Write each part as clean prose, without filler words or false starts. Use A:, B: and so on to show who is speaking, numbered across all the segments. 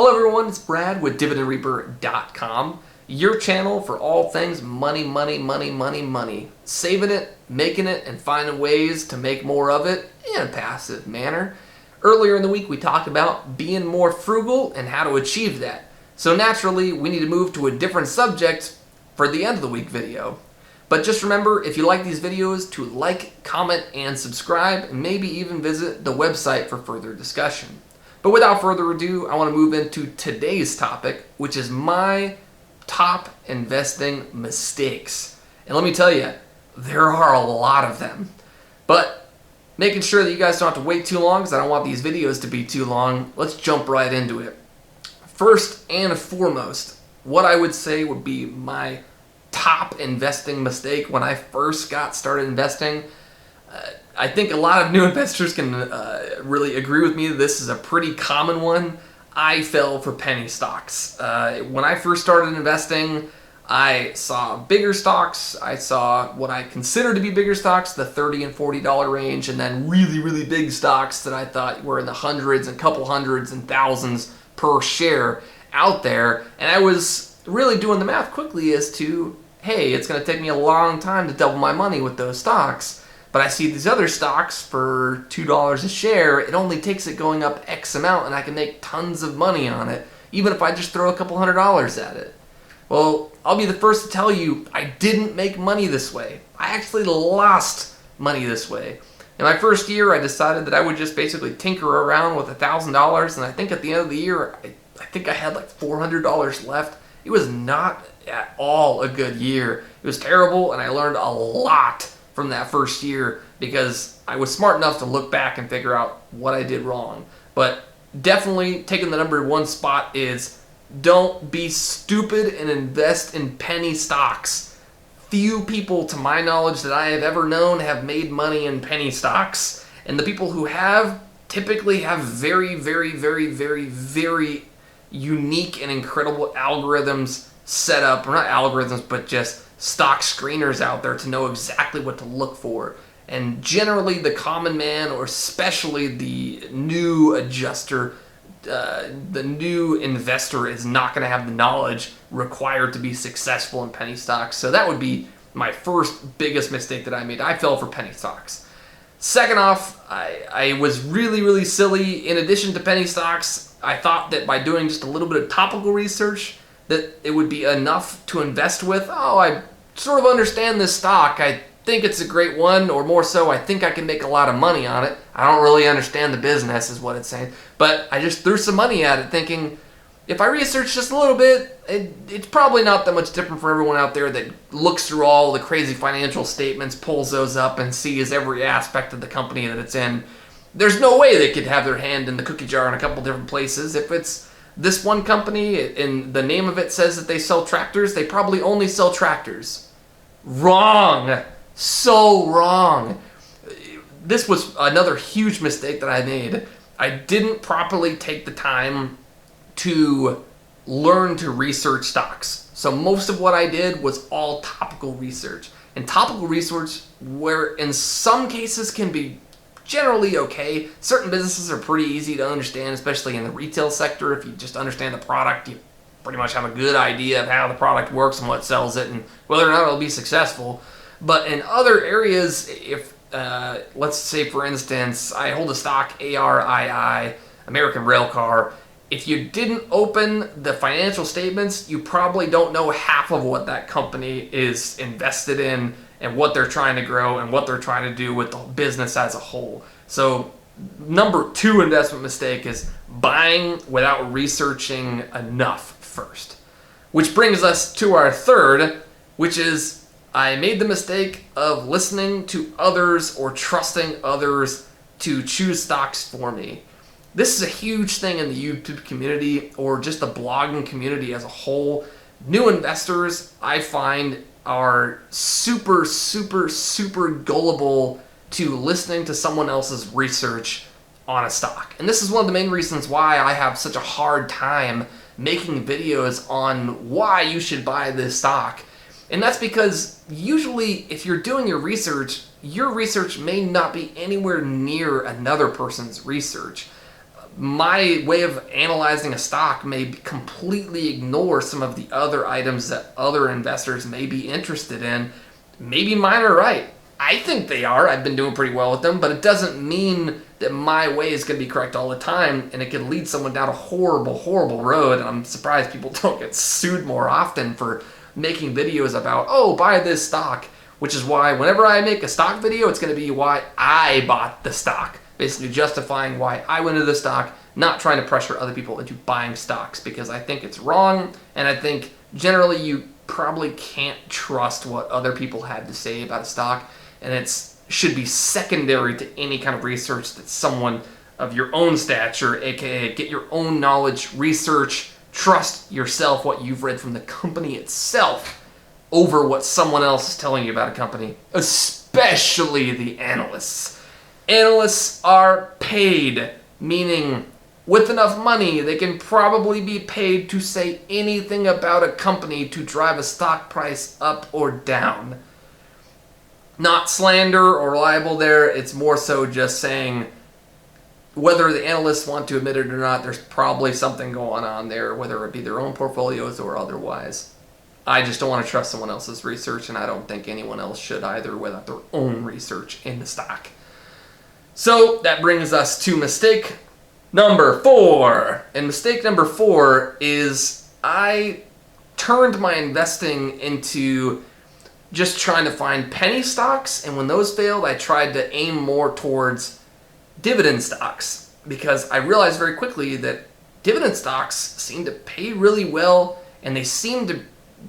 A: Hello everyone, it's Brad with DividendReaper.com, your channel for all things money, money, money, money, money. Saving it, making it, and finding ways to make more of it in a passive manner. Earlier in the week we talked about being more frugal and how to achieve that. So naturally we need to move to a different subject for the end of the week video. But just remember, if you like these videos, to like, comment, and subscribe, and maybe even visit the website for further discussion. But without further ado, I want to move into today's topic, which is my top investing mistakes. And let me tell you, there are a lot of them. But making sure that you guys don't have to wait too long, because I don't want these videos to be too long, let's jump right into it. First and foremost, what I would say would be my top investing mistake when I first got started investing. I think a lot of new investors can really agree with me. This is a pretty common one. I fell for penny stocks. When I first started investing, I saw bigger stocks. I saw what I consider to be bigger stocks, the $30 and $40 range, and then really, really big stocks that I thought were in the hundreds and couple hundreds and thousands per share out there. And I was really doing the math quickly as to, hey, it's going to take me a long time to double my money with those stocks. But I see these other stocks for $2 a share. It only takes it going up X amount and I can make tons of money on it, even if I just throw a couple $100s at it. Well, I'll be the first to tell you, I didn't make money this way. I actually lost money this way. In my first year, I decided that I would just basically tinker around with $1,000, and I think at the end of the year, I think I had like $400 left. It was not at all a good year. It was terrible, and I learned a lot from that first year because I was smart enough to look back and figure out what I did wrong. But definitely taking the number one spot is don't be stupid and invest in penny stocks. Few people, to my knowledge, that I have ever known have made money in penny stocks. And the people who have typically have very, very, very, very, very unique and incredible algorithms set up, or not algorithms, but just stock screeners out there to know exactly what to look for. And generally the common man, or especially the new adjuster, the new investor, is not going to have the knowledge required to be successful in penny stocks. So that would be my first biggest mistake that I made. I fell for penny stocks. Second off, I was really, really silly. In addition to penny stocks, I thought that by doing just a little bit of topical research that it would be enough to invest with. Oh, I sort of understand this stock. I think it's a great one, or more so, I think I can make a lot of money on it. I don't really understand the business is what it's saying. But I just threw some money at it thinking, if I research just a little bit, it's probably not that much different for everyone out there that looks through all the crazy financial statements, pulls those up, and sees every aspect of the company that it's in. There's no way they could have their hand in the cookie jar in a couple different places. If it's this one company and the name of it says that they sell tractors, they probably only sell tractors. Wrong. So wrong. This was another huge mistake that I made. I didn't properly take the time to learn to research stocks. So most of what I did was all topical research. And topical research, where in some cases can be generally okay. Certain businesses are pretty easy to understand, especially in the retail sector. If you just understand the product, you pretty much have a good idea of how the product works and what sells it and whether or not it'll be successful. But in other areas, if let's say for instance, I hold a stock ARII, American Railcar. If you didn't open the financial statements, you probably don't know half of what that company is invested in and what they're trying to grow and what they're trying to do with the business as a whole. So number two investment mistake is buying without researching enough first. Which brings us to our third, which is I made the mistake of listening to others or trusting others to choose stocks for me. This is a huge thing in the YouTube community, or just the blogging community as a whole. New investors, I find, are super, super, super gullible to listening to someone else's research on a stock. And this is one of the main reasons why I have such a hard time making videos on why you should buy this stock. And that's because usually if you're doing your research may not be anywhere near another person's research. my way of analyzing a stock may completely ignore some of the other items that other investors may be interested in. Maybe mine are right. I think they are. I've been doing pretty well with them, but it doesn't mean that my way is going to be correct all the time, and it can lead someone down a horrible, horrible road. And I'm surprised people don't get sued more often for making videos about, oh, buy this stock, which is why whenever I make a stock video, it's going to be why I bought the stock, basically justifying why I went into the stock, not trying to pressure other people into buying stocks, because I think it's wrong, and I think generally you probably can't trust what other people have to say about a stock, and it should be secondary to any kind of research that someone of your own stature, aka get your own knowledge, research, trust yourself, what you've read from the company itself over what someone else is telling you about a company, especially the analysts. Analysts are paid, meaning with enough money, they can probably be paid to say anything about a company to drive a stock price up or down. Not slander or libel there, it's more so just saying whether the analysts want to admit it or not, there's probably something going on there, whether it be their own portfolios or otherwise. I just don't want to trust someone else's research, and I don't think anyone else should either without their own research in the stock. So that brings us to mistake number 4. And mistake number 4 is I turned my investing into just trying to find penny stocks, and when those failed, I tried to aim more towards dividend stocks, because I realized very quickly that dividend stocks seem to pay really well, and they seem to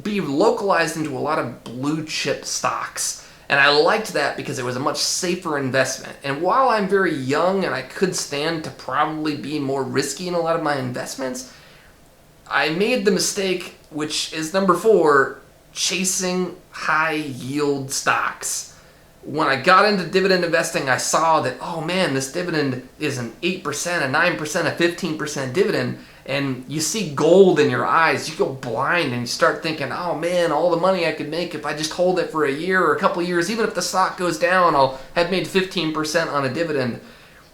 A: be localized into a lot of blue chip stocks. And I liked that because it was a much safer investment. And while I'm very young and I could stand to probably be more risky in a lot of my investments, I made the mistake, which is number 4, chasing high yield stocks. When I got into dividend investing, I saw that, oh man, this dividend is an 8%, a 9%, a 15% dividend. And you see gold in your eyes. You go blind and you start thinking, oh man, all the money I could make if I just hold it for a year or a couple of years, even if the stock goes down, I'll have made 15% on a dividend.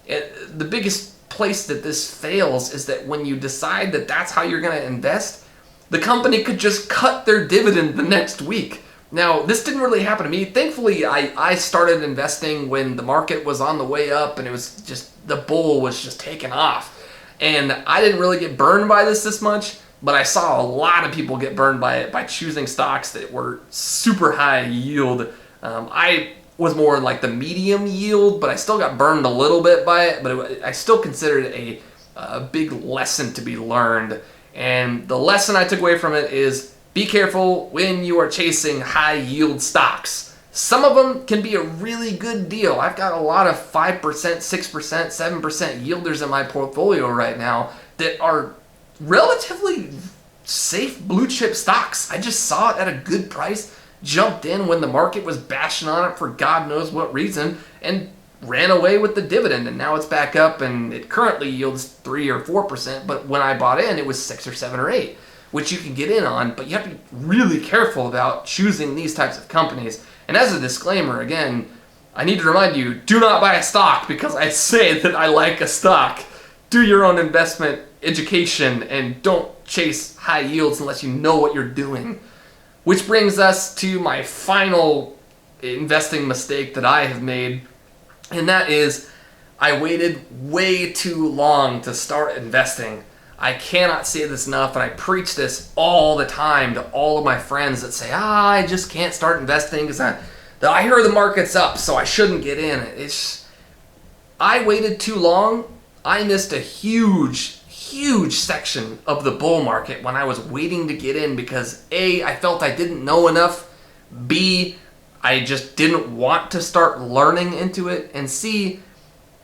A: The biggest place that this fails is that when you decide that that's how you're going to invest, the company could just cut their dividend the next week. Now, this didn't really happen to me. Thankfully, I started investing when the market was on the way up and it was just, the bull was just taking off. And I didn't really get burned by this much, but I saw a lot of people get burned by it by choosing stocks that were super high yield. I was more in like the medium yield, but I still got burned a little bit by it, but I still considered it a big lesson to be learned. And the lesson I took away from it is be careful when you are chasing high yield stocks. Some of them can be a really good deal. I've got a lot of 5%, 6%, 7% yielders in my portfolio right now that are relatively safe blue chip stocks. I just saw it at a good price, jumped in when the market was bashing on it for God knows what reason, and ran away with the dividend. And now it's back up and it currently yields 3 or 4%, but when I bought in, it was 6 or 7 or 8, which you can get in on, but you have to be really careful about choosing these types of companies. And as a disclaimer, again, I need to remind you, do not buy a stock because I say that I like a stock. Do your own investment education and don't chase high yields unless you know what you're doing. Which brings us to my final investing mistake that I have made, and that is I waited way too long to start investing. I cannot say this enough, and I preach this all the time to all of my friends that say, I just can't start investing because I hear the market's up, so I shouldn't get in. I waited too long. I missed a huge section of the bull market when I was waiting to get in because A, I felt I didn't know enough, B, I just didn't want to start learning into it, and C,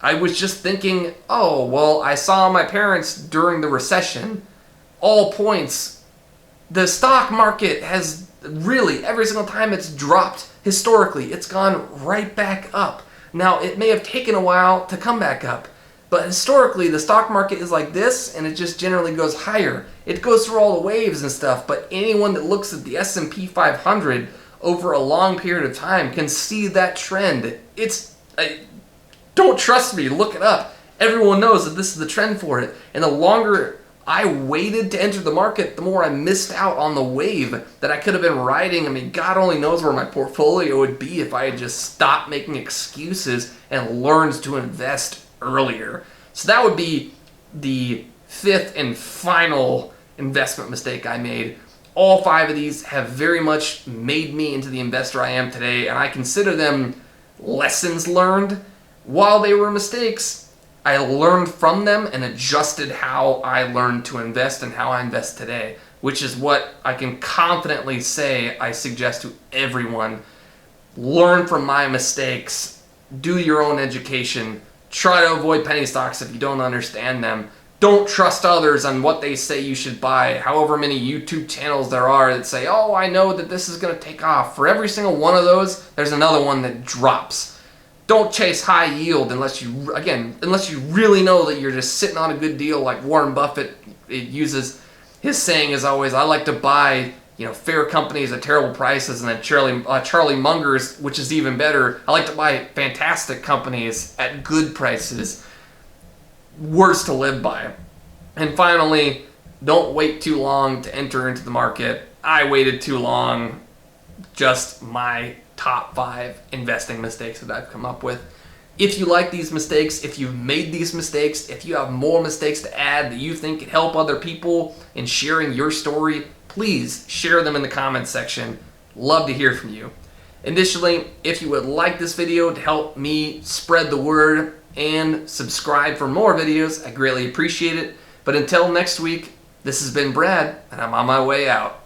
A: I was just thinking, oh, well, I saw my parents during the recession, all points. The stock market has really, every single time it's dropped, historically, it's gone right back up. Now, it may have taken a while to come back up, but historically, the stock market is like this, and it just generally goes higher. It goes through all the waves and stuff, but anyone that looks at the S&P 500 over a long period of time can see that trend. Don't trust me, look it up. Everyone knows that this is the trend for it. And the longer I waited to enter the market, the more I missed out on the wave that I could have been riding. I mean, God only knows where my portfolio would be if I had just stopped making excuses and learned to invest earlier. So that would be the fifth and final investment mistake I made. All 5 of these have very much made me into the investor I am today, and I consider them lessons learned. While they were mistakes, I learned from them and adjusted how I learned to invest and how I invest today, which is what I can confidently say I suggest to everyone. Learn from my mistakes. Do your own education. Try to avoid penny stocks if you don't understand them. Don't trust others on what they say you should buy. However many YouTube channels there are that say, oh, I know that this is going to take off. For every single one of those, there's another one that drops. Don't chase high yield unless you really know that you're just sitting on a good deal. Like Warren Buffett, it uses his saying is always, I like to buy fair companies at terrible prices, and then Charlie Munger's, which is even better, I like to buy fantastic companies at good prices. Words to live by. And finally, don't wait too long to enter into the market. I waited too long. Just my top 5 investing mistakes that I've come up with. If you like these mistakes, if you've made these mistakes, if you have more mistakes to add that you think could help other people in sharing your story, please share them in the comments section. Love to hear from you. Additionally, if you would like this video to help me spread the word and subscribe for more videos, I greatly appreciate it. But until next week, this has been Brad, and I'm on my way out.